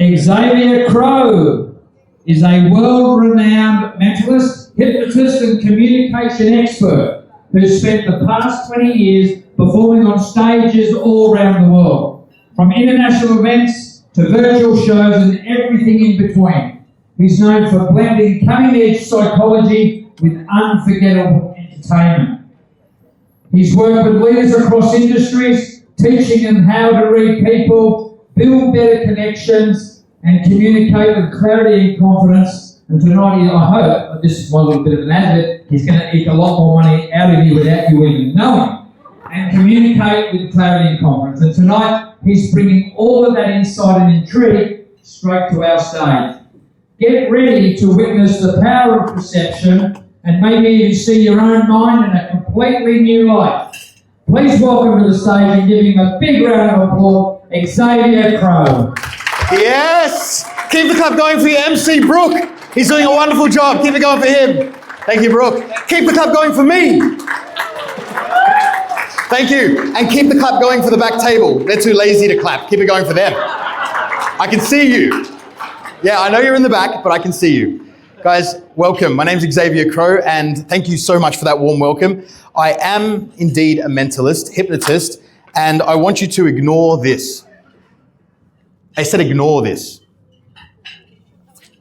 Xavier Crow is a world-renowned mentalist, hypnotist and communication expert who spent the past 20 years performing on stages all around the world, from international events to virtual shows and everything in between. He's known for blending cutting-edge psychology with unforgettable entertainment. He's worked with leaders across industries, teaching them how to read people, build better connections, and communicate with clarity and confidence. And tonight, I hope, this is my little bit of an advert, he's going to eke a lot more money out of you without you even knowing, and communicate with clarity and confidence. And tonight, he's bringing all of that insight and intrigue straight to our stage. Get ready to witness the power of perception and maybe even see your own mind in a completely new light. Please welcome to the stage and give him a big round of applause, Xavier Crow. Yes! Keep the clap going for your MC, Brooke. He's doing a wonderful job. Keep it going for him. Thank you, Brooke. Keep the clap going for me. Thank you. And keep the clap going for the back table. They're too lazy to clap. Keep it going for them. I can see you. Yeah, I know you're in the back, but I can see you. Guys, welcome. My name's Xavier Crow, and thank you so much for that warm welcome. I am indeed a mentalist, hypnotist, and I want you to ignore this. I said ignore this.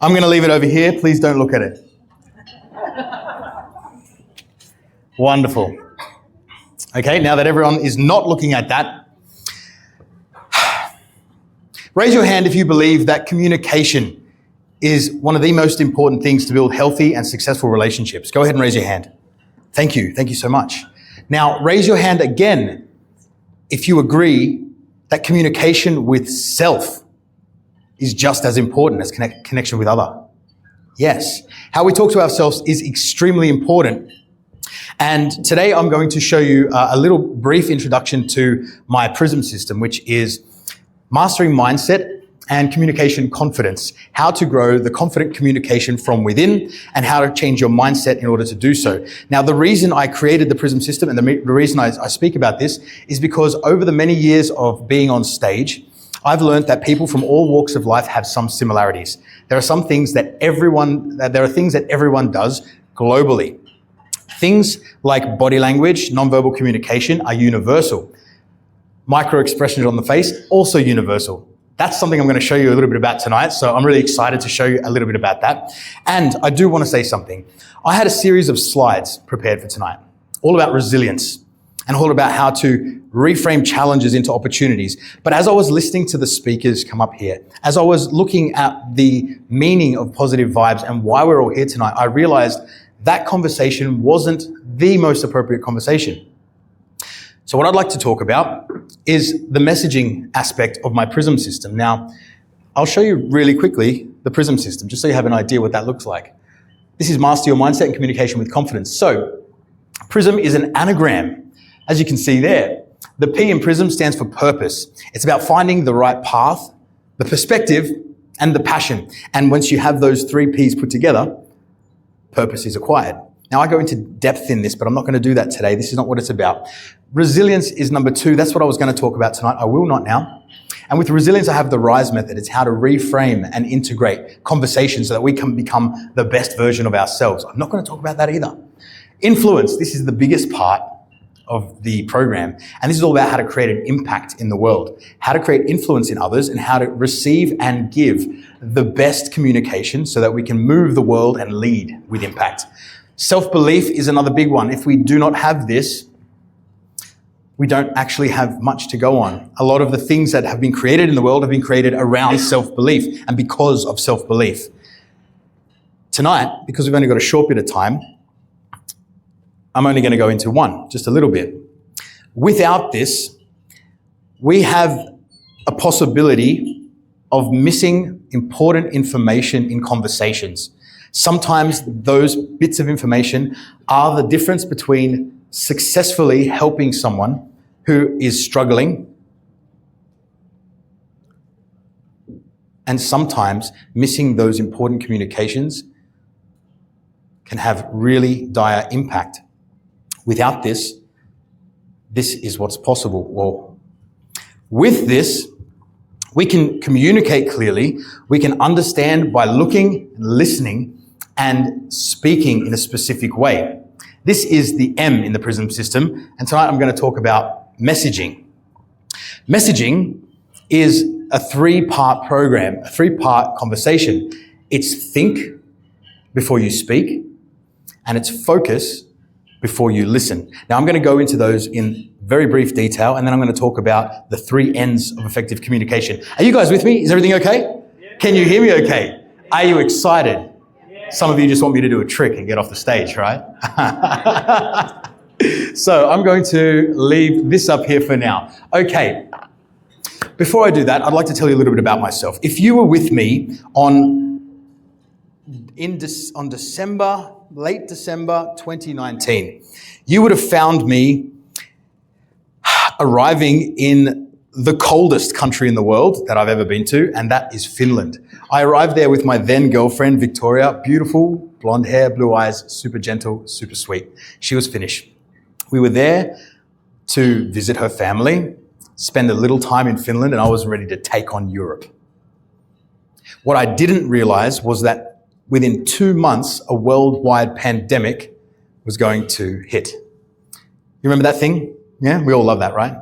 I'm going to leave it over here. Please don't look at it. Wonderful. Okay, now that everyone is not looking at that, raise your hand if you believe that communication is one of the most important things to build healthy and successful relationships. Go ahead and raise your hand. Thank you. Thank you so much. Now, raise your hand again if you agree that communication with self is just as important as connection with other. Yes. How we talk to ourselves is extremely important. And today I'm going to show you a little brief introduction to my PRISM system, which is mastering mindset and communication confidence, how to grow the confident communication from within and how to change your mindset in order to do so. Now, the reason I created the PRISM system and the reason I speak about this is because over the many years of being on stage, I've learned that people from all walks of life have some similarities. There are things that everyone does globally. Things like body language, nonverbal communication are universal. Micro expressions on the face, also universal. That's something I'm going to show you a little bit about tonight, so I'm really excited to show you a little bit about that. And I do want to say something. I had a series of slides prepared for tonight, all about resilience and all about how to reframe challenges into opportunities. But as I was listening to the speakers come up here, as I was looking at the meaning of positive vibes and why we're all here tonight, I realized that conversation wasn't the most appropriate conversation. So what I'd like to talk about is the messaging aspect of my PRISM system. Now, I'll show you really quickly the PRISM system, just so you have an idea what that looks like. This is Master Your Mindset and Communication with Confidence. So, PRISM is an anagram, as you can see there. The P in PRISM stands for purpose. It's about finding the right path, the perspective, and the passion. And once you have those three P's put together, purpose is acquired. Now, I go into depth in this, but I'm not going to do that today. This is not what it's about. Resilience is number 2. That's what I was going to talk about tonight. I will not now. And with resilience, I have the RISE method. It's how to reframe and integrate conversations so that we can become the best version of ourselves. I'm not going to talk about that either. Influence. This is the biggest part of the program. And this is all about how to create an impact in the world, how to create influence in others, and how to receive and give the best communication so that we can move the world and lead with impact. Self-belief is another big one. If we do not have this, we don't actually have much to go on. A lot of the things that have been created in the world have been created around self-belief and because of self-belief. Tonight, because we've only got a short bit of time, I'm only going to go into one, just a little bit. Without this, we have a possibility of missing important information in conversations. Sometimes those bits of information are the difference between successfully helping someone who is struggling and sometimes missing those important communications can have really dire impact. Without this, this is what's possible. Well, with this, We can communicate clearly. We can understand by looking, listening, and speaking in a specific way. This is the M in the PRISM system, and tonight I'm going to talk about messaging. Messaging is a three-part program, a three-part conversation. It's think before you speak, and it's focus before you listen. Now, I'm going to go into those in very brief detail, and then I'm going to talk about the 3N's of effective communication. Are you guys with me? Is everything okay? Yeah. Can you hear me okay? Are you excited? Yeah. Some of you just want me to do a trick and get off the stage, right? So I'm going to leave this up here for now. Okay. Before I do that, I'd like to tell you a little bit about myself. If you were with me on December, late December 2019, you would have found me arriving in the coldest country in the world that I've ever been to, and that is Finland. I arrived there with my then girlfriend, Victoria, beautiful, blonde hair, blue eyes, super gentle, super sweet. She was Finnish. We were there to visit her family, spend a little time in Finland, and I was ready to take on Europe. What I didn't realize was that within 2 months, a worldwide pandemic was going to hit. You remember that thing? Yeah, we all love that, right?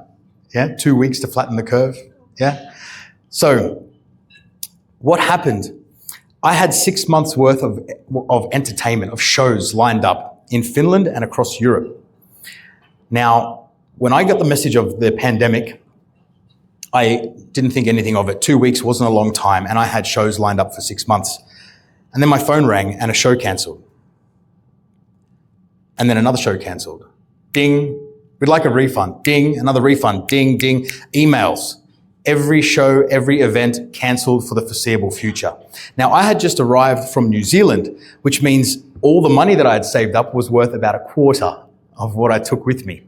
Yeah, 2 weeks to flatten the curve. Yeah. So what happened? I had 6 months worth of entertainment, of shows lined up in Finland and across Europe. Now, when I got the message of the pandemic, I didn't think anything of it. 2 weeks wasn't a long time, and I had shows lined up for 6 months. And then my phone rang and a show cancelled. And then another show cancelled. Ding, we'd like a refund. Ding, another refund. Ding, ding. Emails. Every show, every event cancelled for the foreseeable future. Now, I had just arrived from New Zealand, which means all the money that I had saved up was worth about a quarter of what I took with me.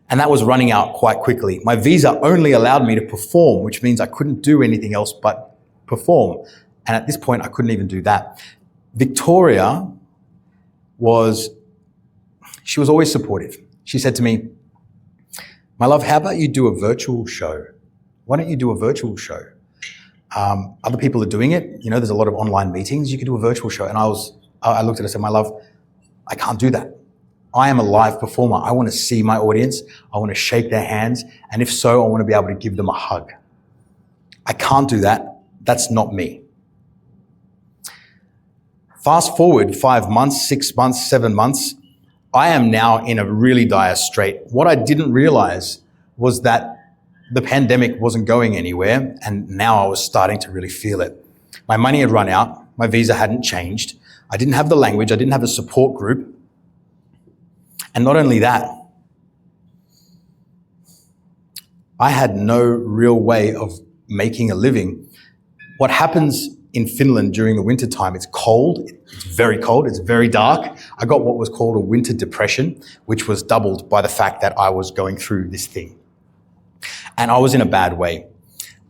And that was running out quite quickly. My visa only allowed me to perform, which means I couldn't do anything else but perform. And at this point, I couldn't even do that. Victoria she was always supportive. She said to me, "My love, how about you do a virtual show? Why don't you do a virtual show? Other people are doing it. You know, there's a lot of online meetings. You could do a virtual show." And I looked at her and said, "My love, I can't do that. I am a live performer. I want to see my audience. I want to shake their hands. And if so, I want to be able to give them a hug. I can't do that. That's not me." Fast forward 5 months, 6 months, 7 months, I am now in a really dire strait. What I didn't realize was that the pandemic wasn't going anywhere, and now I was starting to really feel it. My money had run out. My visa hadn't changed. I didn't have the language. I didn't have a support group. And not only that, I had no real way of making a living. What happens in Finland during the winter time, it's cold, it's very dark. I got what was called a winter depression, which was doubled by the fact that I was going through this thing. And I was in a bad way.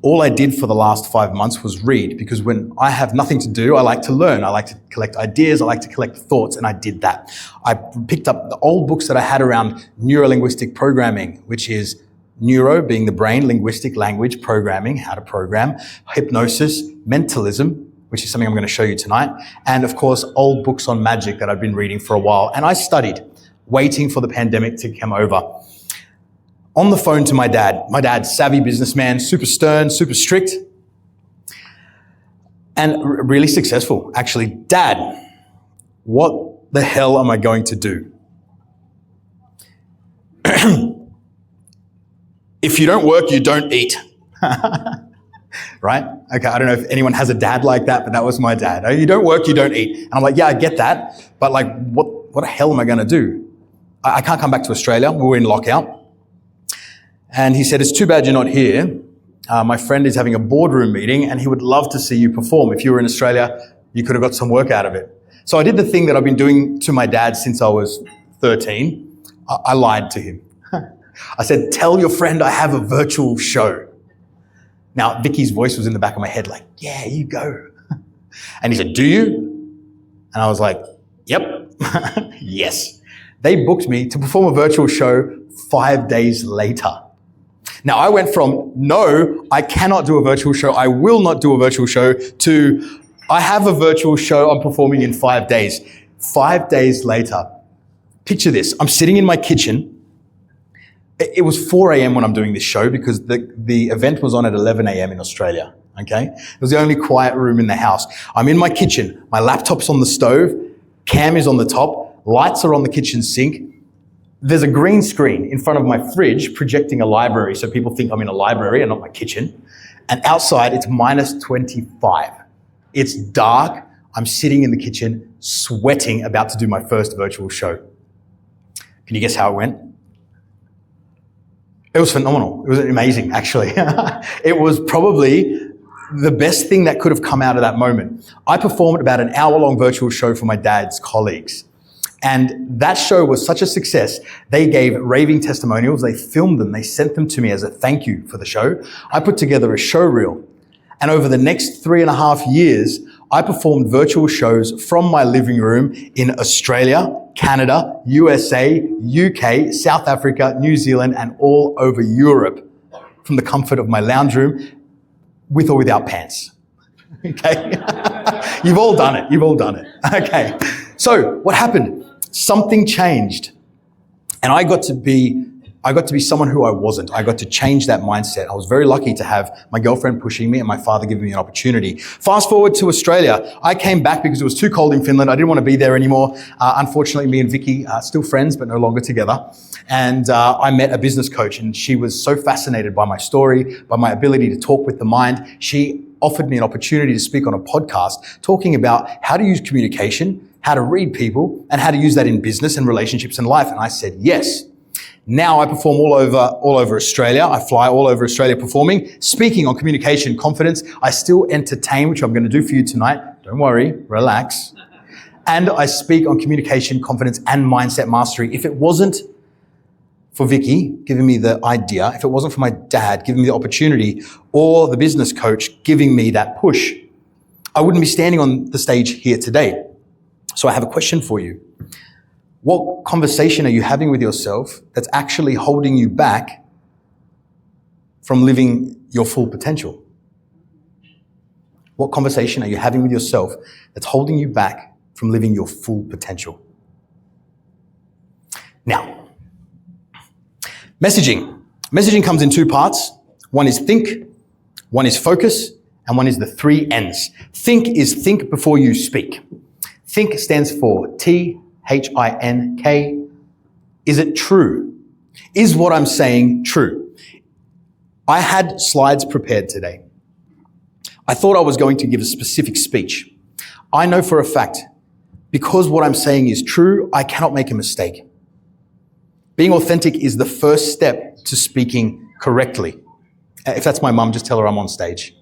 All I did for the last 5 months was read, because when I have nothing to do, I like to learn. I like to collect ideas. I like to collect thoughts, and I did that. I picked up the old books that I had around neuro-linguistic programming, which is neuro being the brain, linguistic language, programming, how to program, hypnosis, mentalism, which is something I'm going to show you tonight, and of course, old books on magic that I've been reading for a while. And I studied, waiting for the pandemic to come over. On the phone to my dad, savvy businessman, super stern, super strict, and really successful. Actually, Dad, what the hell am I going to do? If you don't work, you don't eat. Right? Okay, I don't know if anyone has a dad like that, but that was my dad. You don't work, you don't eat. And I'm like, yeah, I get that, but like, what the hell am I going to do? I can't come back to Australia. We're in lockout. And he said, "It's too bad you're not here. My friend is having a boardroom meeting and he would love to see you perform. If you were in Australia, you could have got some work out of it." So I did the thing that I've been doing to my dad since I was 13. I lied to him. I said, "Tell your friend I have a virtual show." Now, Vicky's voice was in the back of my head like, "Yeah, you go." And he said, "Do you?" And I was like, "Yep." Yes. They booked me to perform a virtual show 5 days later. Now, I went from, no, I cannot do a virtual show, I will not do a virtual show, to, I have a virtual show I'm performing in 5 days. 5 days later, picture this, I'm sitting in my kitchen. It was 4 a.m. when I'm doing this show because the event was on at 11 a.m. in Australia, okay? It was the only quiet room in the house. I'm in my kitchen, my laptop's on the stove, cam is on the top, lights are on the kitchen sink. There's a green screen in front of my fridge projecting a library so people think I'm in a library and not my kitchen. And outside it's minus 25. It's dark. I'm sitting in the kitchen sweating about to do my first virtual show. Can you guess how it went? It was phenomenal. It was amazing, actually. It was probably the best thing that could have come out of that moment. I performed about an hour-long virtual show for my dad's colleagues. And that show was such a success, they gave raving testimonials, they filmed them, they sent them to me as a thank you for the show. I put together a show reel. And over the next 3.5 years, I performed virtual shows from my living room in Australia, Canada, USA, UK, South Africa, New Zealand, and all over Europe from the comfort of my lounge room, with or without pants. Okay? You've all done it. You've all done it. Okay. So what happened? Something changed. And I got to be someone who I wasn't. I got to change that mindset. I was very lucky to have my girlfriend pushing me and my father giving me an opportunity. Fast forward to Australia. I came back because it was too cold in Finland. I didn't want to be there anymore. Unfortunately, me and Vicky are still friends, but no longer together. And I met a business coach, and she was so fascinated by my story, by my ability to talk with the mind. She offered me an opportunity to speak on a podcast talking about how to use communication, how to read people, and how to use that in business and relationships and life. And I said, yes. Now I perform all over Australia. I fly all over Australia performing, speaking on communication, confidence. I still entertain, which I'm going to do for you tonight. Don't worry, relax. And I speak on communication, confidence, and mindset mastery. If it wasn't for Vicky giving me the idea, if it wasn't for my dad giving me the opportunity, or the business coach giving me that push, I wouldn't be standing on the stage here today. So I have a question for you. What conversation are you having with yourself that's actually holding you back from living your full potential? What conversation are you having with yourself that's holding you back from living your full potential? Now, messaging. Messaging comes in two parts. One is think, one is focus, and one is the 3N's. Think is think before you speak. Think stands for THINK. Is it true? Is what I'm saying true? I had slides prepared today. I thought I was going to give a specific speech. I know for a fact, because what I'm saying is true, I cannot make a mistake. Being authentic is the first step to speaking correctly. If that's my mum, just tell her I'm on stage.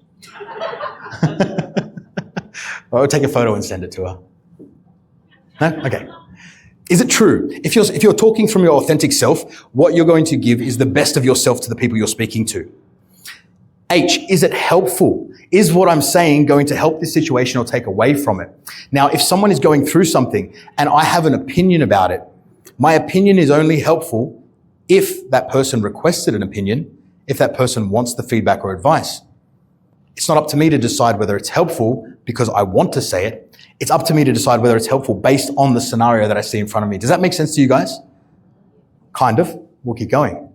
I'll take a photo and send it to her. No? Okay. Is it true? If you're talking from your authentic self, what you're going to give is the best of yourself to the people you're speaking to. H, is it helpful? Is what I'm saying going to help this situation or take away from it? Now, if someone is going through something and I have an opinion about it, my opinion is only helpful if that person requested an opinion, if that person wants the feedback or advice. It's not up to me to decide whether it's helpful because I want to say it. It's up to me to decide whether it's helpful based on the scenario that I see in front of me. Does that make sense to you guys? Kind of. We'll keep going.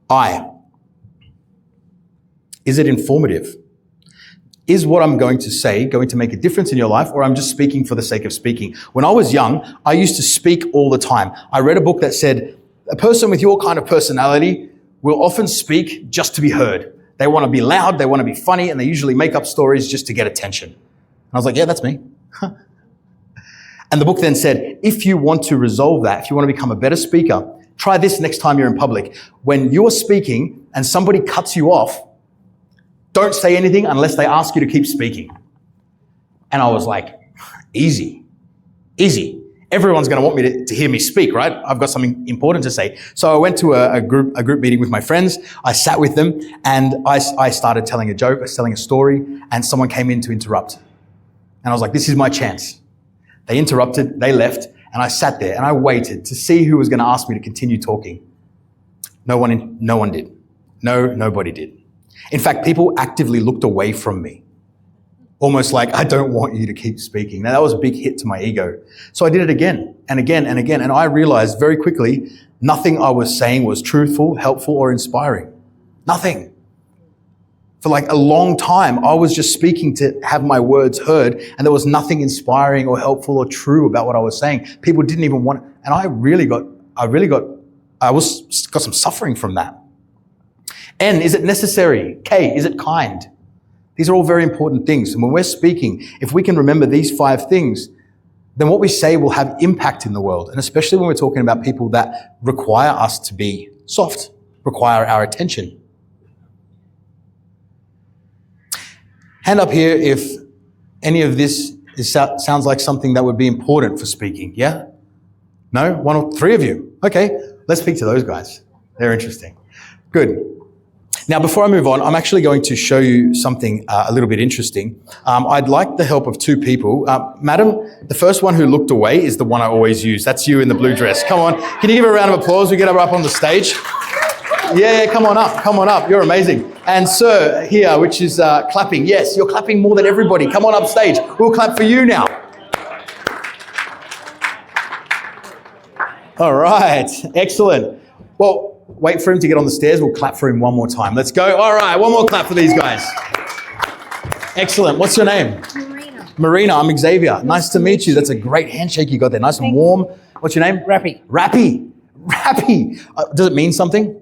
I. Is it informative? Is what I'm going to say going to make a difference in your life, or I'm just speaking for the sake of speaking? When I was young, I used to speak all the time. I read a book that said, a person with your kind of personality will often speak just to be heard. They want to be loud, they want to be funny, and they usually make up stories just to get attention. And I was like, yeah, that's me. And the book then said, if you want to resolve that, if you want to become a better speaker, try this next time you're in public. When you're speaking and somebody cuts you off, don't say anything unless they ask you to keep speaking. And I was like, easy. Everyone's going to want me to hear me speak, right? I've got something important to say. So I went to a group meeting with my friends. I sat with them and I started telling a joke, telling a story, and someone came in to interrupt. And I was like, this is my chance. They interrupted, they left, and I sat there and I waited to see who was going to ask me to continue talking. No one did. No, nobody did. In fact, people actively looked away from me. Almost like, I don't want you to keep speaking. Now, that was a big hit to my ego. So I did it again and again and again. And I realized very quickly, nothing I was saying was truthful, helpful, or inspiring. Nothing. For like a long time, I was just speaking to have my words heard, and there was nothing inspiring or helpful or true about what I was saying. People didn't even want, and I got some suffering from that. N, is it necessary? K, is it kind? These are all very important things. And when we're speaking, if we can remember these 5 things, then what we say will have impact in the world. And especially when we're talking about people that require us to be soft, require our attention. Hand up here if any of this sounds like something that would be important for speaking. Yeah? No? 1 or 3 of you. Okay, let's speak to those guys. They're interesting. Good. Now, before I move on, I'm actually going to show you something a little bit interesting. I'd like the help of 2 people. Madam, the first one who looked away is the one I always use. That's you in the blue dress. Come on. Can you give a round of applause? We get her up on the stage. Yeah, come on up. Come on up. You're amazing. And sir here, which is clapping. Yes, you're clapping more than everybody. Come on up stage. We'll clap for you now. All right. Excellent. Well, wait for him to get on the stairs. We'll clap for him one more time. Let's go. All right. One more clap for these guys. Excellent. What's your name? Marina. Marina. I'm Xavier. Nice to meet you. That's a great handshake you got there. Nice and warm. What's your name? Rappy. Rappy. Rappy. Does it mean something?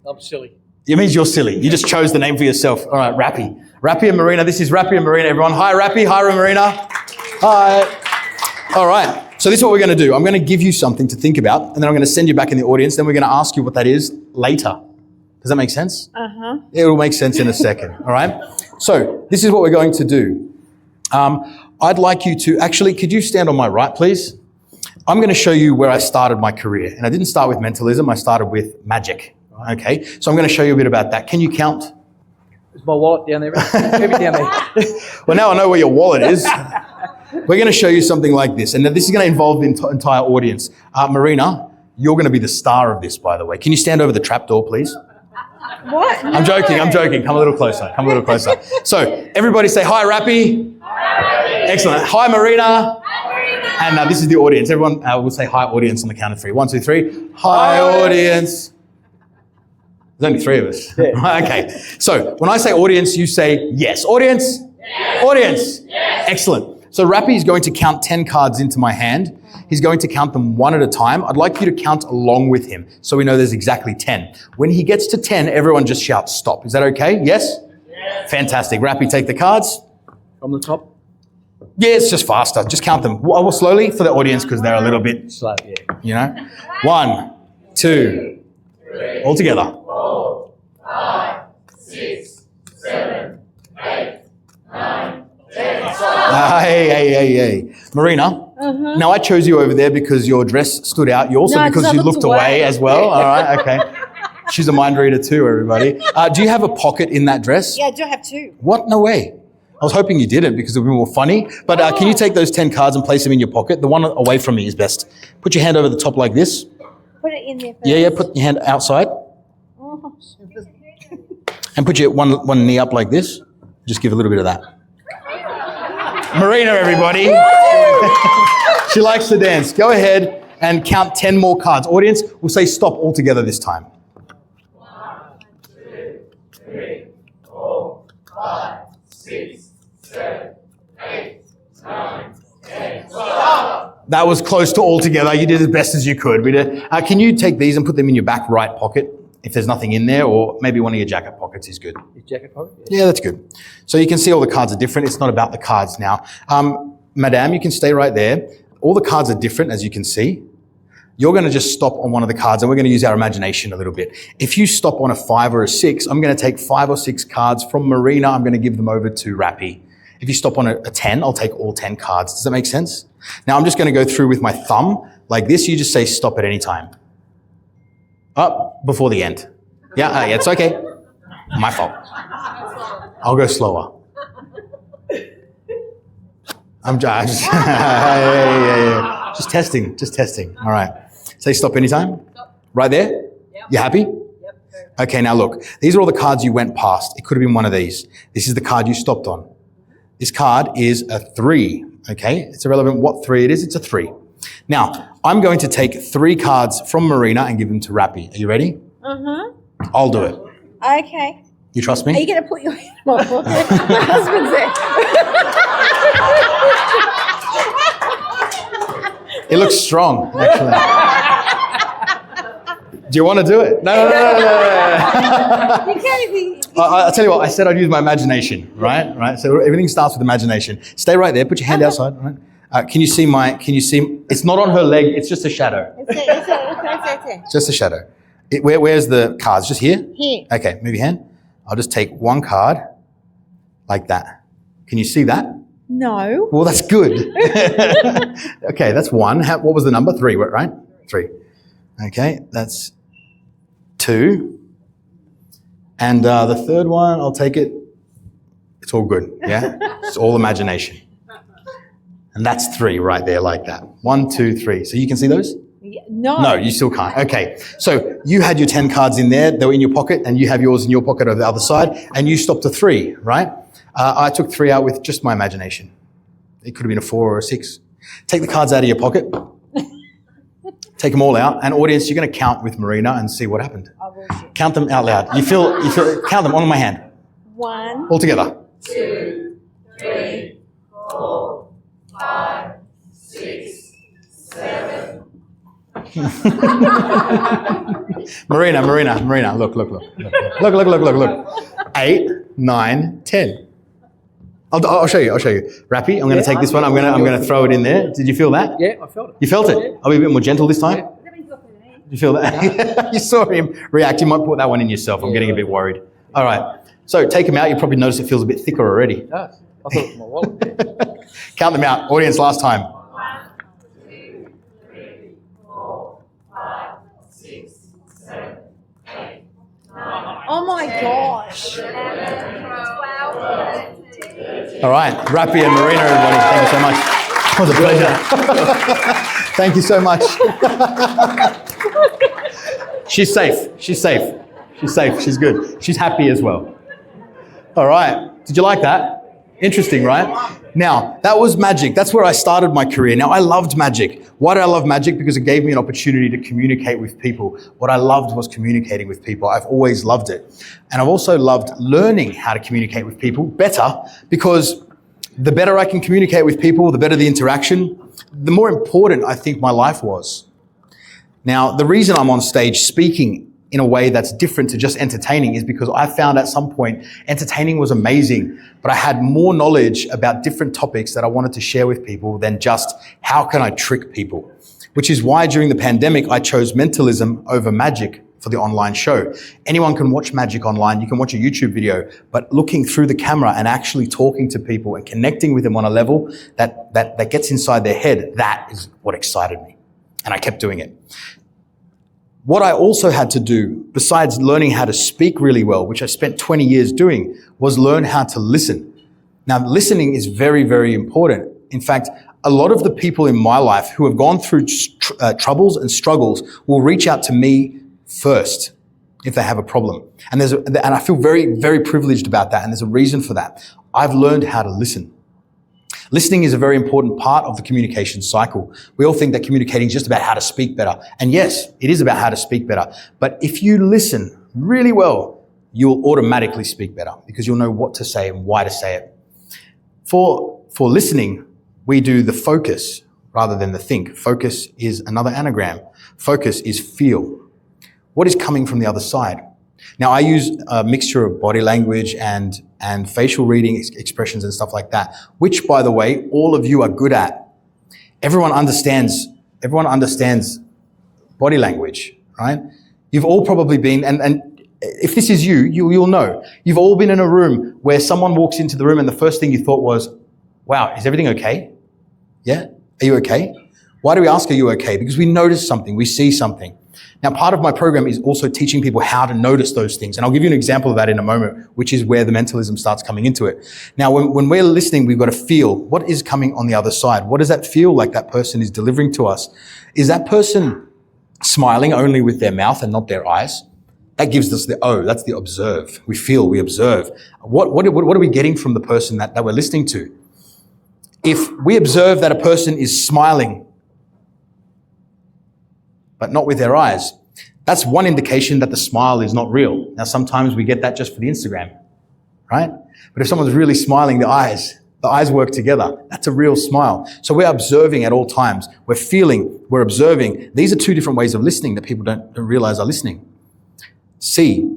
I'm silly. It means you're silly. You just chose the name for yourself. All right, Rappy. Rappy and Marina. This is Rappy and Marina, everyone. Hi, Rappy. Hi, Marina. Hi. All right. So this is what we're going to do. I'm going to give you something to think about, and then I'm going to send you back in the audience. Then we're going to ask you what that is later. Does that make sense? Uh-huh. It will make sense in a second. All right. So this is what we're going to do. I'd like you to actually, could you stand on my right, please? I'm going to show you where I started my career. And I didn't start with mentalism. I started with magic. Okay, so I'm going to show you a bit about that. Can you count? Is my wallet down there? Maybe down there. Well, now I know where your wallet is. We're going to show you something like this. And this is going to involve the entire audience. Marina, you're going to be the star of this, by the way. Can you stand over the trapdoor, please? What? I'm joking. Come a little closer. So, everybody say, hi, Rappy. Hi, Rappy. Excellent. Hi, Marina. Hi, Marina. And this is the audience. Everyone will say hi, audience, on the count of 3. 1, 2, 3. Hi, audience. There's only 3 of us. Yeah. Okay. So when I say audience, you say yes. Audience? Yes. Audience? Yes. Excellent. So Rappy is going to count 10 cards into my hand. He's going to count them one at a time. I'd like you to count along with him so we know there's exactly 10. When he gets to 10, everyone just shouts stop. Is that okay? Yes? Yes. Fantastic. Rappy, take the cards. From the top? Yeah, it's just faster. Just count them. Well, slowly for the audience because they're a little bit slow, yeah. You know? 1, 2, 3. All together. 4, 5, 6, 7, 8, 9, 10. Hey. Marina, now I chose you over there because your dress stood out. You also because you looked away as well. All right, okay. She's a mind reader too, everybody. Do you have a pocket in that dress? Yeah, I do have 2. What? No way. I was hoping you didn't because it would be more funny. But can you take those 10 cards and place them in your pocket? The one away from me is best. Put your hand over the top like this. Put it in there first. Yeah, put your hand outside. Oh. And put your one knee up like this. Just give a little bit of that. Marina, everybody. She likes to dance. Go ahead and count 10 more cards. Audience, we'll say stop altogether this time. 1, 2, 3, 4, 5, 6, 7, 8, 9, 10. Stop! That was close to all together. You did as best as you could. Can you take these and put them in your back right pocket if there's nothing in there, or maybe one of your jacket pockets is good. Your jacket pocket? Yeah, that's good. So you can see all the cards are different. It's not about the cards now. Madame, you can stay right there. All the cards are different, as you can see. You're going to just stop on one of the cards, and we're going to use our imagination a little bit. If you stop on a 5 or a 6, I'm going to take 5 or 6 cards from Marina. I'm going to give them over to Rappy. If you stop on a 10, I'll take all 10 cards. Does that make sense? Now I'm just going to go through with my thumb like this. You just say stop at any time. Up before the end. Yeah, it's okay. My fault. I'll go slower. I'm just just testing. All right. Say stop anytime. Stop. Right there? Yep. You happy? Yep. Okay, now look, these are all the cards you went past. It could have been one of these. This is the card you stopped on. This card is a 3, okay? It's irrelevant what 3 it is, it's a 3. Now, I'm going to take 3 cards from Marina and give them to Rappy. Are you ready? I'll do it. Okay. You trust Are you me? going to put your hand in my pocket? My husband's there. It looks strong, actually. Do you want to do it? No. You can't even... I'll tell you what, I said I'd use my imagination, right? So everything starts with imagination. Stay right there, put your hand outside, right? Can you see, it's not on her leg, it's just a shadow. It's Just a shadow. Where's the cards? Just here? Here. Okay, move your hand. I'll just take one card, like that. Can you see that? No. Well, that's good. Okay, that's 1. What was the number? 3, right? 3. Okay, that's 2. And the third one, I'll take it. It's all good, yeah? It's all imagination. And that's 3 right there, like that. 1, 2, 3. So you can see those? No. No, you still can't. Okay, so you had your 10 cards in there. They were in your pocket, and you have yours in your pocket over the other side, and you stopped a 3, right? I took 3 out with just my imagination. It could have been a 4 or a 6. Take the cards out of your pocket. Take them all out. And audience, you're going to count with Marina and see what happened. I will do. Count them out loud. You feel, count them on my hand. 1, All together. 2, 3, 4, 5, 6, 7. Marina, look. Look. 8, 9, 10. I'll show you. Rappy, I'm going to take this one. I'm going to throw it in there. Did you feel that? Yeah, I felt it. You felt it? I'll be a bit more gentle this time. Did you feel that? You saw him react. You might put that one in yourself. I'm getting a bit worried. All right. So take them out. You probably notice it feels a bit thicker already. It does. I thought it was my wallet. Count them out. Audience, last time. 1, 2, 3, 4, 5, 6, 7, 8, 9. Oh my gosh. 12. All right. Rappy and Marina, everybody. Thank you so much. It was a pleasure. Thank you so much. She's safe. She's good. She's happy as well. All right. Did you like that? Interesting, right? Now, that was magic. That's where I started my career. Now, I loved magic. Why did I love magic? Because it gave me an opportunity to communicate with people. What I loved was communicating with people. I've always loved it. And I've also loved learning how to communicate with people better, because the better I can communicate with people, the better the interaction, the more important I think my life was. Now, the reason I'm on stage speaking in a way that's different to just entertaining is because I found at some point entertaining was amazing, but I had more knowledge about different topics that I wanted to share with people than just how can I trick people, which is why during the pandemic, I chose mentalism over magic for the online show. Anyone can watch magic online. You can watch a YouTube video, but looking through the camera and actually talking to people and connecting with them on a level that gets inside their head, that is what excited me. And I kept doing it. What I also had to do, besides learning how to speak really well, which I spent 20 years doing, was learn how to listen. Now, listening is very, very important. In fact, a lot of the people in my life who have gone through troubles and struggles will reach out to me first if they have a problem. And I feel very, very privileged about that. And there's a reason for that. I've learned how to listen. Listening is a very important part of the communication cycle. We all think that communicating is just about how to speak better. And yes, it is about how to speak better. But if you listen really well, you will automatically speak better because you'll know what to say and why to say it. For listening, we do the focus rather than the think. Focus is another anagram. Focus is feel. What is coming from the other side? Now, I use a mixture of body language and facial reading expressions and stuff like that, which, by the way, all of you are good at. Everyone understands body language, right? You've all probably been, and if this is you'll know. You've all been in a room where someone walks into the room and the first thing you thought was, wow, is everything okay? Yeah? Are you okay? Why do we ask, are you okay? Because we notice something, we see something. Now, part of my program is also teaching people how to notice those things. And I'll give you an example of that in a moment, which is where the mentalism starts coming into it. Now, when we're listening, we've got to feel what is coming on the other side. What does that feel like that person is delivering to us? Is that person smiling only with their mouth and not their eyes? That gives us the O, that's the observe. We feel, we observe. What are we getting from the person that we're listening to? If we observe that a person is smiling, but not with their eyes, that's one indication that the smile is not real. Now, sometimes we get that just for the Instagram, right? But if someone's really smiling, the eyes work together. That's a real smile. So we're observing at all times. We're feeling, we're observing. These are two different ways of listening that people don't realize are listening. C,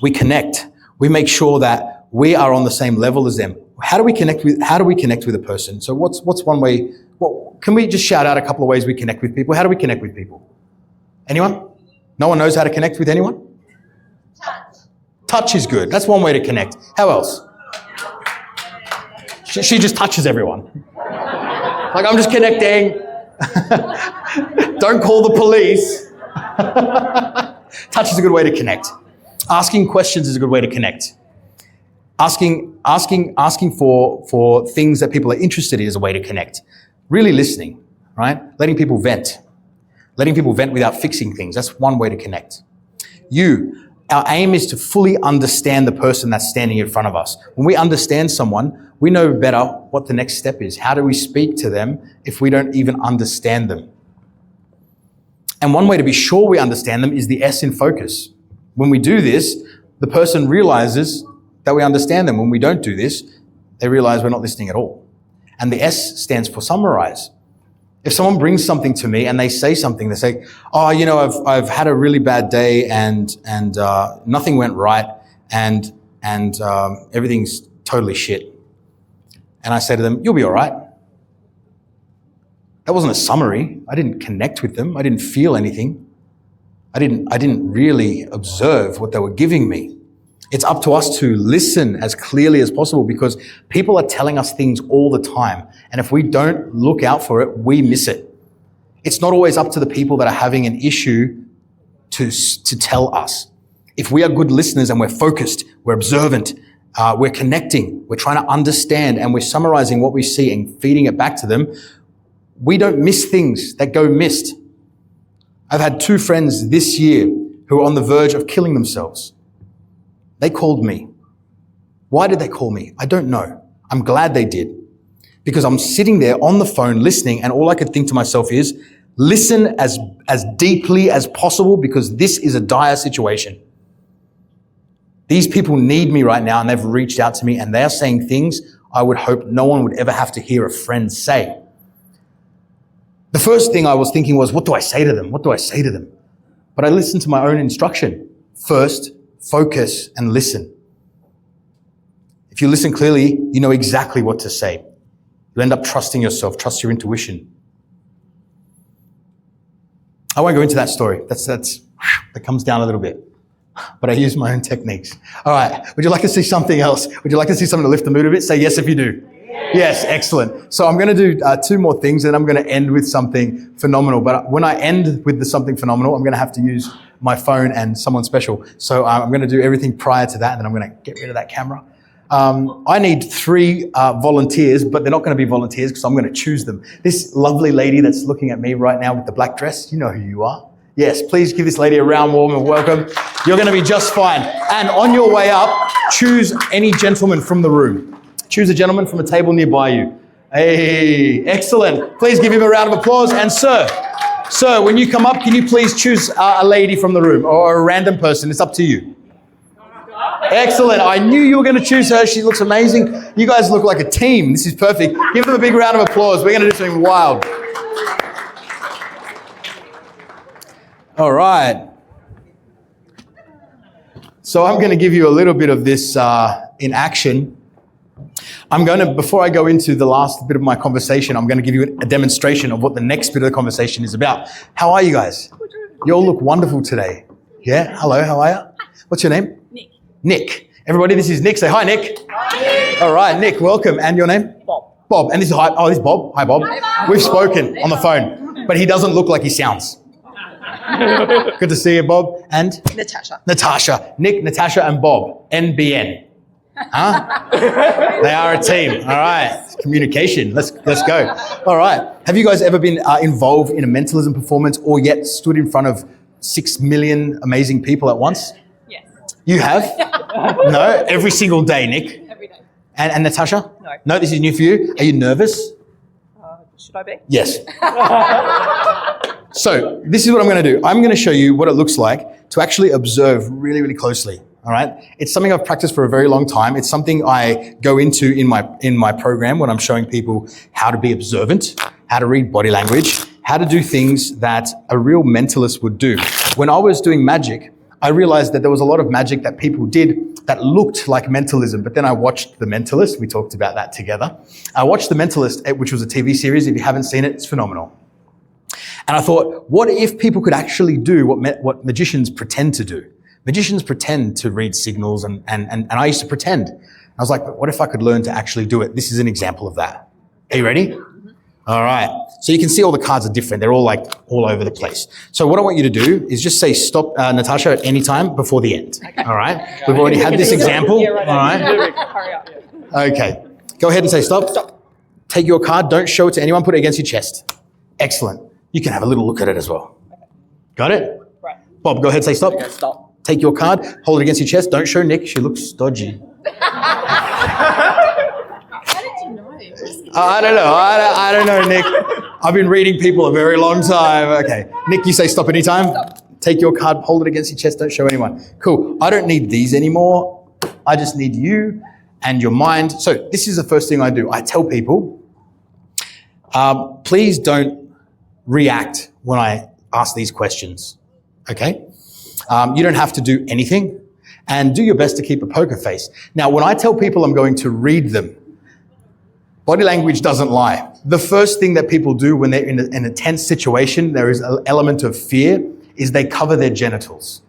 we connect. We make sure that we are on the same level as them. How do we connect with a person? So what's one way? Well, can we just shout out a couple of ways we connect with people? How do we connect with people? Anyone? No one knows how to connect with anyone? Touch is good. That's one way to connect. How else? She just touches everyone. Like, I'm just connecting. Don't call the police. Touch is a good way to connect. Asking questions is a good way to connect. Asking for things that people are interested in is a way to connect. Really listening, right? Letting people vent. Letting people vent without fixing things. That's one way to connect. Our aim is to fully understand the person that's standing in front of us. When we understand someone, we know better what the next step is. How do we speak to them if we don't even understand them? And one way to be sure we understand them is the S in focus. When we do this, the person realizes that we understand them. When we don't do this, they realize we're not listening at all. And the S stands for summarize. If someone brings something to me and they say something, they say, oh, you know, I've had a really bad day and nothing went right and everything's totally shit. And I say to them, you'll be all right. That wasn't a summary. I didn't connect with them. I didn't feel anything. I didn't really observe what they were giving me. It's up to us to listen as clearly as possible because people are telling us things all the time. And if we don't look out for it, we miss it. It's not always up to the people that are having an issue to tell us. If we are good listeners and we're focused, we're observant, we're connecting, we're trying to understand and we're summarizing what we see and feeding it back to them, we don't miss things that go missed. I've had 2 friends this year who are on the verge of killing themselves. They called me. Why did they call me? I don't know. I'm glad they did. Because I'm sitting there on the phone listening and all I could think to myself is, listen as deeply as possible because this is a dire situation. These people need me right now and they've reached out to me and they are saying things I would hope no one would ever have to hear a friend say. The first thing I was thinking was, what do I say to them? What do I say to them? But I listened to my own instruction. First, focus and listen. If you listen clearly, you know exactly what to say. You end up trusting yourself, trust your intuition. I won't go into that story. That comes down a little bit. But I use my own techniques. All right. Would you like to see something else? Would you like to see something to lift the mood a bit? Say yes if you do. Yes, excellent. So I'm going to do 2 more things and I'm going to end with something phenomenal. But when I end with something phenomenal, I'm going to have to use my phone and someone special. So I'm going to do everything prior to that and then I'm going to get rid of that camera. I need 3 volunteers, but they're not going to be volunteers because I'm going to choose them. This lovely lady that's looking at me right now with the black dress, you know who you are. Yes, please give this lady a round warm of welcome. You're going to be just fine. And on your way up, choose any gentleman from the room. Choose a gentleman from a table nearby you. Hey, excellent. Please give him a round of applause. And sir, when you come up, can you please choose a lady from the room or a random person? It's up to you. Excellent. I knew you were going to choose her. She looks amazing. You guys look like a team. This is perfect. Give them a big round of applause. We're going to do something wild. All right. So I'm going to give you a little bit of this in action. Before I go into the last bit of my conversation, I'm going to give you a demonstration of what the next bit of the conversation is about. How are you guys? You all look wonderful today. Yeah? Hello, how are you? What's your name? Nick. Nick. Everybody, this is Nick. Say hi, Nick. Hi. All right, Nick, welcome. And your name? Bob. Bob. And this is this is Bob. Hi, Bob. Hi, Bob. We've spoken on the phone, but he doesn't look like he sounds. Good to see you, Bob. And? Natasha. Nick, Natasha, and Bob. NBN. Huh? They are a team. All right. Communication. Let's go. All right. Have you guys ever been involved in a mentalism performance or yet stood in front of 6 million amazing people at once? Yes. You have? No? Every single day, Nick? Every day. And Natasha? No. No, this is new for you? Are you nervous? Should I be? Yes. So this is what I'm going to do. I'm going to show you what it looks like to actually observe really, really closely. All right. It's something I've practiced for a very long time. It's something I go into in my program when I'm showing people how to be observant, how to read body language, how to do things that a real mentalist would do. When I was doing magic, I realized that there was a lot of magic that people did that looked like mentalism, but then I watched The Mentalist. We talked about that together. I watched The Mentalist, which was a TV series. If you haven't seen it, it's phenomenal. And I thought, what if people could actually do what magicians pretend to do? Magicians pretend to read signals, and I used to pretend. I was like, but what if I could learn to actually do it? This is an example of that. Are you ready? All right. So you can see all the cards are different. They're all like all over the place. So what I want you to do is just say stop, Natasha, at any time before the end. Okay. All right. We've already had this example. Yeah, right. All right. Hurry up. Okay. Go ahead and say stop. Stop. Take your card. Don't show it to anyone. Put it against your chest. Excellent. You can have a little look at it as well. Got it? Right. Bob, go ahead. Say stop. Okay, stop. Take your card. Hold it against your chest. Don't show Nick. She looks dodgy. How did you know? I don't know. I don't know, Nick. I've been reading people a very long time. Okay. Nick, you say stop anytime. Stop. Take your card, hold it against your chest, don't show anyone. Cool. I don't need these anymore. I just need you and your mind. So this is the first thing I do. I tell people, please don't react when I ask these questions. Okay? You don't have to do anything, and do your best to keep a poker face. Now, when I tell people I'm going to read them, body language doesn't lie. The first thing that people do when they're in a tense situation, there is an element of fear, is they cover their genitals.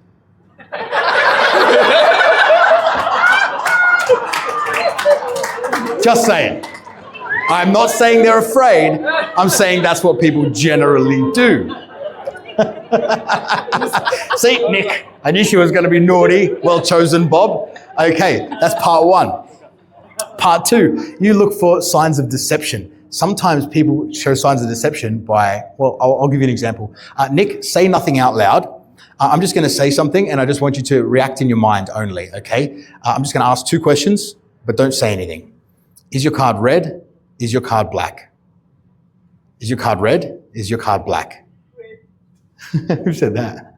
Just saying. I'm not saying they're afraid. I'm saying that's what people generally do. See, Nick, I knew she was going to be naughty. Well chosen, Bob. Okay, that's part one. Part two, you look for signs of deception. Sometimes people show signs of deception by, well, I'll give you an example. Nick, say nothing out loud. I'm just going to say something and I just want you to react in your mind only, okay? I'm just going to ask two questions, but don't say anything. Is your card red? Is your card black? Is your card red? Is your card black? Who said that?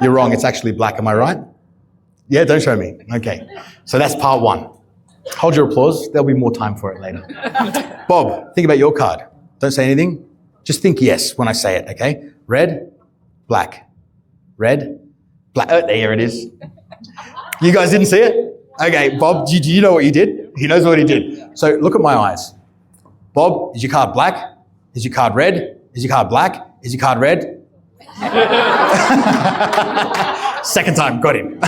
You're wrong. It's actually black. Am I right? Yeah, don't show me. Okay. So that's part one. Hold your applause. There'll be more time for it later. Bob, think about your card. Don't say anything. Just think yes when I say it, okay? Red, black. Red, black. Oh, there it is. You guys didn't see it? Okay, Bob, do you know what you did? He knows what he did. So look at my eyes. Bob, is your card black? Is your card red? Is your card black? Is your card red? Second time, got him.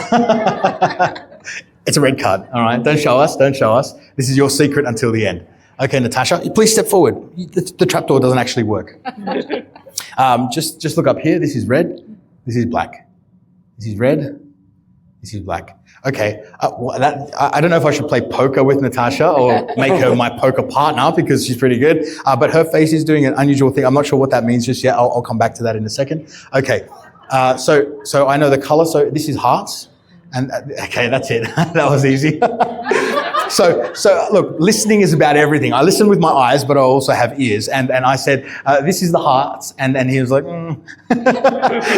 It's a red card, all right? Don't show us, don't show us. This is your secret until the end. Okay, Natasha, please step forward. The trapdoor doesn't actually work. Just look up here. This is red. This is black. This is red. This is black. Okay, I don't know if I should play poker with Natasha or make her my poker partner because she's pretty good, but her face is doing an unusual thing. I'm not sure what that means just yet. I'll come back to that in a second. Okay, so I know the color. So this is hearts, and okay, that's it. That was easy. So look, listening is about everything. I listen with my eyes, but I also have ears. And I said, this is the hearts. And he was like, a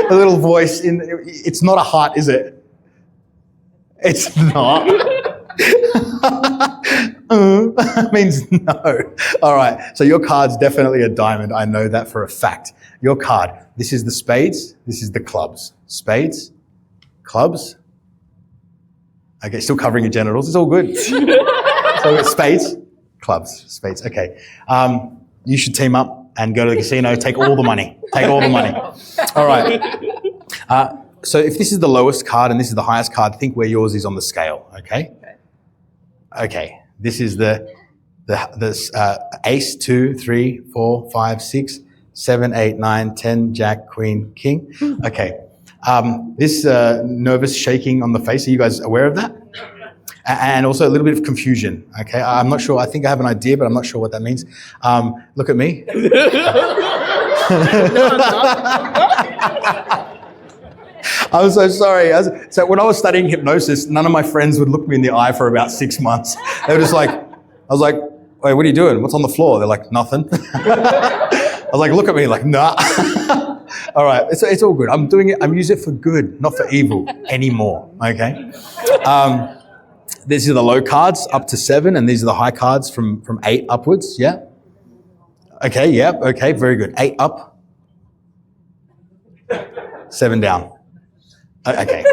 little voice it's not a heart, is it? It's not. Means no. All right. So your card's definitely a diamond. I know that for a fact. Your card. This is the spades. This is the clubs. Spades. Clubs. Okay, still covering your genitals. It's all good. So it's spades. Clubs. Spades. Okay. You should team up and go to the casino. Take all the money. Take all the money. All right. So if this is the lowest card and this is the highest card, think where yours is on the scale, okay? Okay, this is the ace, 2, 3, 4, 5, 6, 7, 8, 9, 10, jack, queen, king. Okay, this nervous shaking on the face, are you guys aware of that? And also a little bit of confusion, okay? I'm not sure, I think I have an idea, but I'm not sure what that means. Look at me. I'm so sorry. So when I was studying hypnosis, none of my friends would look me in the eye for about 6 months. They were just like, I was like, wait, what are you doing? What's on the floor? They're like, nothing. I was like, look at me, like, nah. All right, it's all good. I'm doing it, I'm using it for good, not for evil anymore, okay? These are the low cards up to 7, and these are the high cards from 8 upwards, yeah? Okay, yeah, okay, very good. 8 up, 7 down. Okay.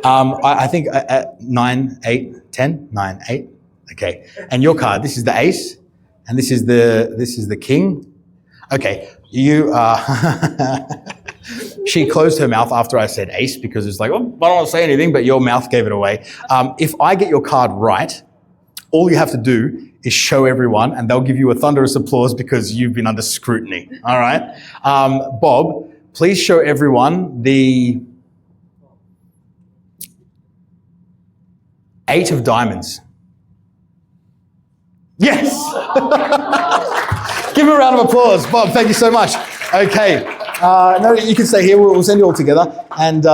I think 9, 8, 10, 9, 8. Okay. And your card, this is the ace, and this is the king. Okay. You she closed her mouth after I said ace because it's like, oh, I don't want to say anything, but your mouth gave it away. If I get your card right, all you have to do is show everyone, and they'll give you a thunderous applause because you've been under scrutiny. All right. Bob, please show everyone the 8 of diamonds. Yes! Give him a round of applause. Bob, thank you so much. Okay. No, you can stay here. We'll send you all together. And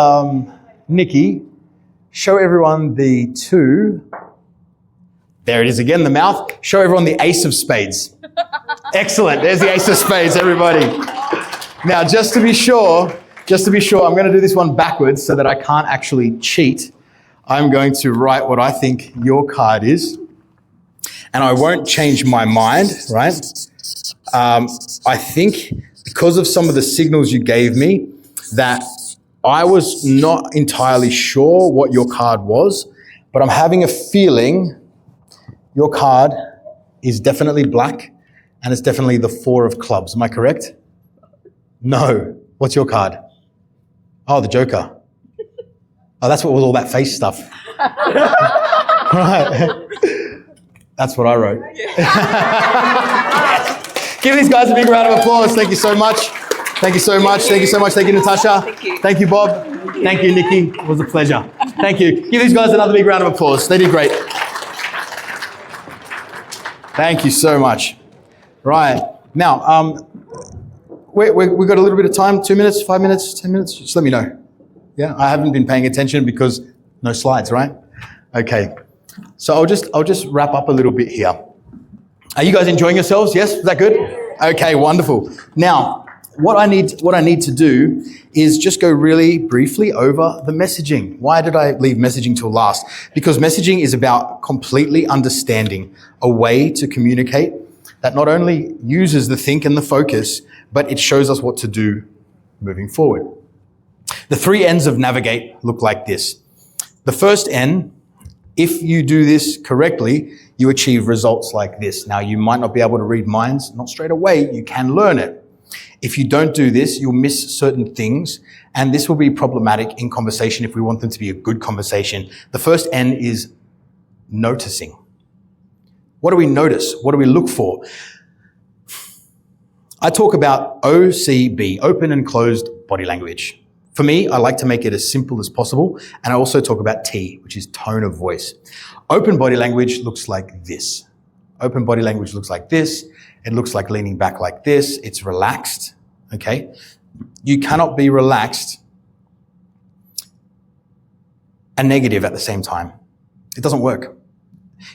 Nikki, show everyone the 2. There it is again, the mouth. Show everyone the ace of spades. Excellent. There's the ace of spades, everybody. Now, just to be sure, I'm going to do this one backwards so that I can't actually cheat. I'm going to write what I think your card is, and I won't change my mind, right? I think because of some of the signals you gave me that I was not entirely sure what your card was, but I'm having a feeling your card is definitely black, and it's definitely the 4 of clubs. Am I correct? No. What's your card? Oh, the Joker. Oh, that's what was all that face stuff. Right. That's what I wrote. Give these guys a big round of applause. Thank you so much. Thank you so much. Thank you so much. Thank you, Natasha. Thank you. Thank you, Bob. Thank you, Nikki. It was a pleasure. Thank you. Give these guys another big round of applause. They did great. Thank you so much. Right. Now, we've got a little bit of time, 2 minutes, 5 minutes, 10 minutes. Just let me know. Yeah, I haven't been paying attention because no slides, right? Okay. So I'll just wrap up a little bit here. Are you guys enjoying yourselves? Yes? Is that good? Okay, wonderful. Now, what I need to do is just go really briefly over the messaging. Why did I leave messaging till last? Because messaging is about completely understanding a way to communicate that not only uses the think and the focus, but it shows us what to do moving forward. The 3 N's of navigate look like this. The first N, if you do this correctly, you achieve results like this. Now, you might not be able to read minds, not straight away, you can learn it. If you don't do this, you'll miss certain things, and this will be problematic in conversation if we want them to be a good conversation. The first N is noticing. What do we notice? What do we look for? I talk about OCB, open and closed body language. For me, I like to make it as simple as possible, and I also talk about T, which is tone of voice. Open body language looks like this. Open body language looks like this. It looks like leaning back like this. It's relaxed, okay? You cannot be relaxed and negative at the same time. It doesn't work.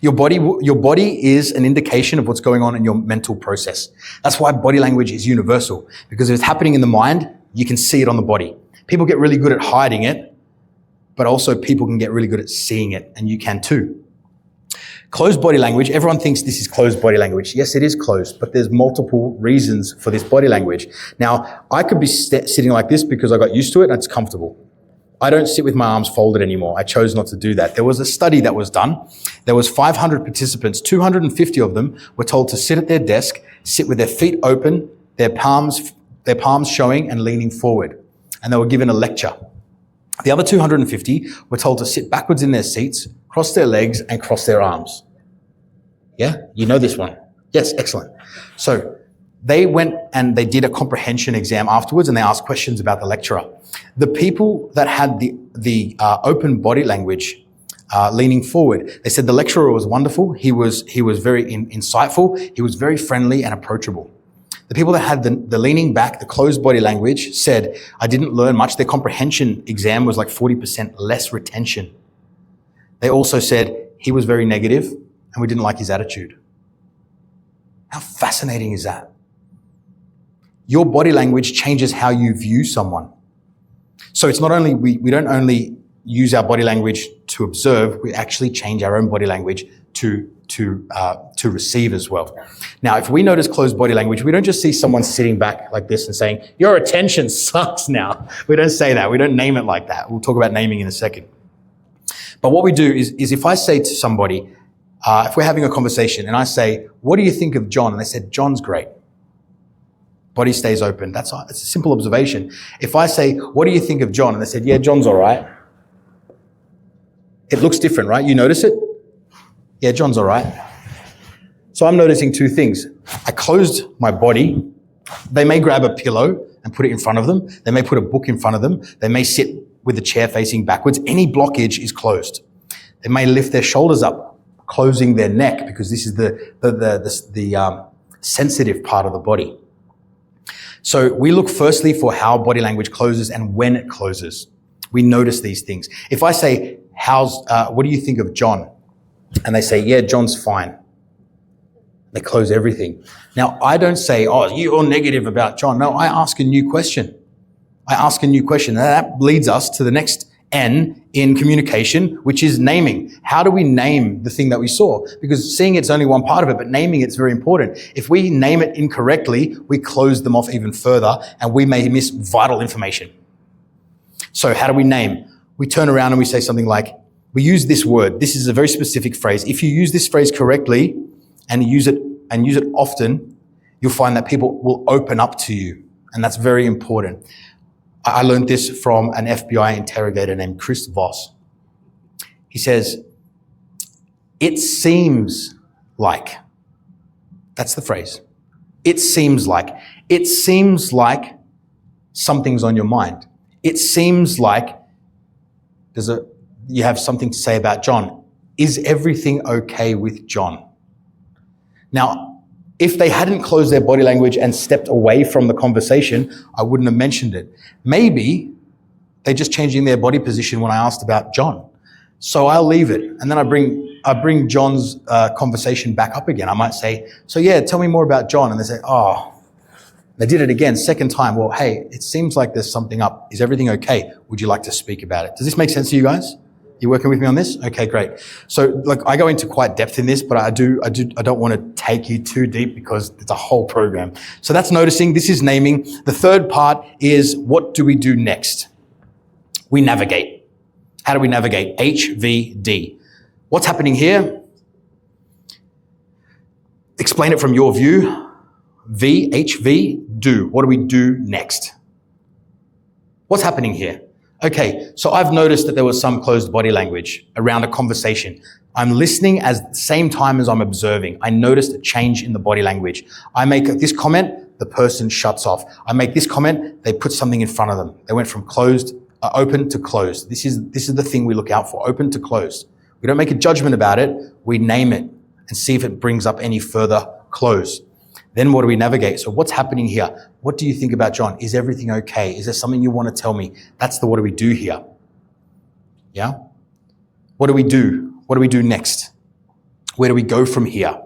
Your body is an indication of what's going on in your mental process. That's why body language is universal, because if it's happening in the mind, you can see it on the body. People get really good at hiding it, but also people can get really good at seeing it, and you can too. Closed body language, everyone thinks this is closed body language. Yes, it is closed, but there's multiple reasons for this body language. Now, I could be sitting like this because I got used to it and it's comfortable. I don't sit with my arms folded anymore. I chose not to do that. There was a study that was done. There was 500 participants. 250 of them were told to sit at their desk, sit with their feet open, their palms showing and leaning forward. And they were given a lecture. The other 250 were told to sit backwards in their seats, cross their legs and cross their arms. Yeah, you know this one. Yes, excellent. So they went and they did a comprehension exam afterwards, and they asked questions about the lecturer. The people that had the open body language, leaning forward, they said the lecturer was wonderful. He was very insightful. He was very friendly and approachable. The people that had the leaning back, the closed body language said, I didn't learn much. Their comprehension exam was like 40% less retention. They also said he was very negative and we didn't like his attitude. How fascinating is that? Your body language changes how you view someone. So it's not only, we don't only use our body language to observe, we actually change our own body language to receive as well. Now, if we notice closed body language, we don't just see someone sitting back like this and saying, your attention sucks now. We don't say that. We don't name it like that. We'll talk about naming in a second. But what we do is if I say to somebody, if we're having a conversation and I say, what do you think of John? And they said, John's great. Body stays open. It's a simple observation. If I say, what do you think of John? And they said, yeah, John's all right. It looks different, right? You notice it? Yeah, John's all right. So I'm noticing two things. I closed my body. They may grab a pillow and put it in front of them. They may put a book in front of them. They may sit with the chair facing backwards. Any blockage is closed. They may lift their shoulders up, closing their neck, because this is the sensitive part of the body. So we look firstly for how body language closes and when it closes. We notice these things. If I say, what do you think of John? And they say, yeah, John's fine. They close everything. Now, I don't say, oh, you're negative about John. No, I ask a new question. And that leads us to the next N in communication, which is naming. How do we name the thing that we saw? Because seeing it's only one part of it, but naming it's very important. If we name it incorrectly, we close them off even further and we may miss vital information. So how do we name? We turn around and we say something like, we use this word. This is a very specific phrase. If you use this phrase correctly and use it often, you'll find that people will open up to you. And that's very important. I learned this from an FBI interrogator named Chris Voss. He says, it seems like, that's the phrase. It seems like something's on your mind. It seems like you have something to say about John. Is everything okay with John? Now, if they hadn't closed their body language and stepped away from the conversation, I wouldn't have mentioned it. Maybe they're just changing their body position when I asked about John. So I'll leave it. And then I bring John's conversation back up again. I might say, so yeah, tell me more about John. And they say, oh, they did it again, second time. Well, hey, it seems like there's something up. Is everything okay? Would you like to speak about it? Does this make sense to you guys? You working with me on this? Okay, great. So look, I go into quite depth in this, but I don't want to take you too deep because it's a whole program. So that's noticing. This is naming. The third part is, what do we do next? We navigate. How do we navigate? HVD. What's happening here? Explain it from your view. HV, do. What do we do next? What's happening here? Okay, so I've noticed that there was some closed body language around a conversation. I'm listening at the same time as I'm observing. I noticed a change in the body language. I make this comment, the person shuts off. I make this comment, they put something in front of them. They went from open to closed. This is the thing we look out for, open to closed. We don't make a judgment about it. We name it and see if it brings up any further close. Then what do we navigate? So what's happening here? What do you think about John? Is everything okay? Is there something you want to tell me? That's the what do we do here. Yeah? What do we do? What do we do next? Where do we go from here?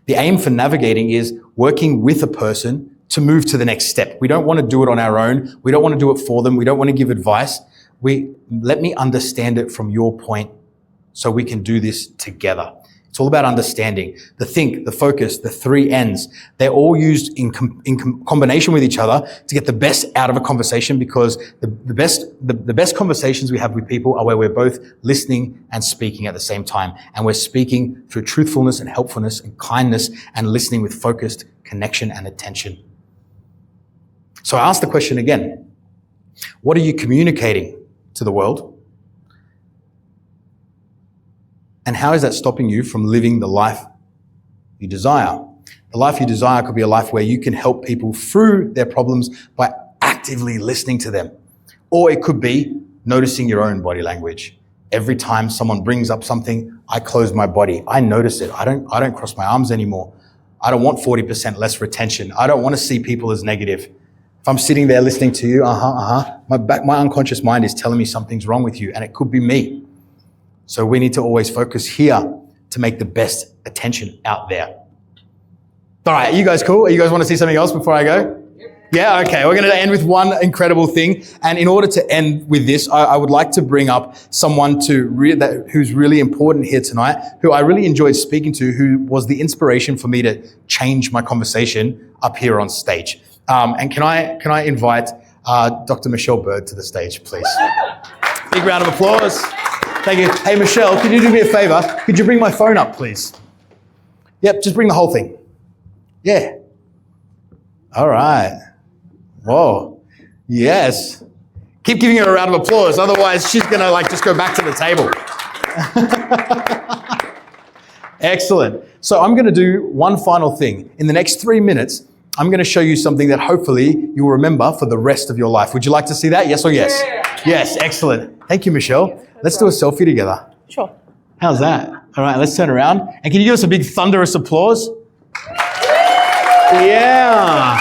The aim for navigating is working with a person to move to the next step. We don't want to do it on our own. We don't want to do it for them. We don't want to give advice. Let me understand it from your point so we can do this together. It's all about understanding. The think, the focus, the 3N's. They're all used in combination with each other to get the best out of a conversation, because the best conversations we have with people are where we're both listening and speaking at the same time. And we're speaking through truthfulness and helpfulness and kindness, and listening with focused connection and attention. So I ask the question again. What are you communicating to the world? And how is that stopping you from living the life you desire? The life you desire could be a life where you can help people through their problems by actively listening to them. Or it could be noticing your own body language. Every time someone brings up something, I close my body. I notice it. I don't cross my arms anymore. I don't want 40% less retention. I don't want to see people as negative. If I'm sitting there listening to you, my unconscious mind is telling me something's wrong with you, and it could be me. So we need to always focus here to make the best attention out there. All right, you guys cool? You guys want to see something else before I go? Yeah, okay. We're going to end with one incredible thing. And in order to end with this, I would like to bring up someone who's really important here tonight, who I really enjoyed speaking to, who was the inspiration for me to change my conversation up here on stage. And can I invite Dr. Michelle Bird to the stage, please? Big round of applause. Thank you. Hey, Michelle, could you do me a favor? Could you bring my phone up, please? Yep, just bring the whole thing. Yeah. All right. Whoa. Yes. Keep giving her a round of applause. Otherwise, she's going to just go back to the table. Excellent. So I'm going to do one final thing. In the next 3 minutes, I'm going to show you something that hopefully you'll remember for the rest of your life. Would you like to see that? Yes or yes? Yeah. Yes. Excellent. Thank you, Michelle. Let's do a selfie together. Sure. How's that? All right, let's turn around. And can you give us a big thunderous applause? Yeah.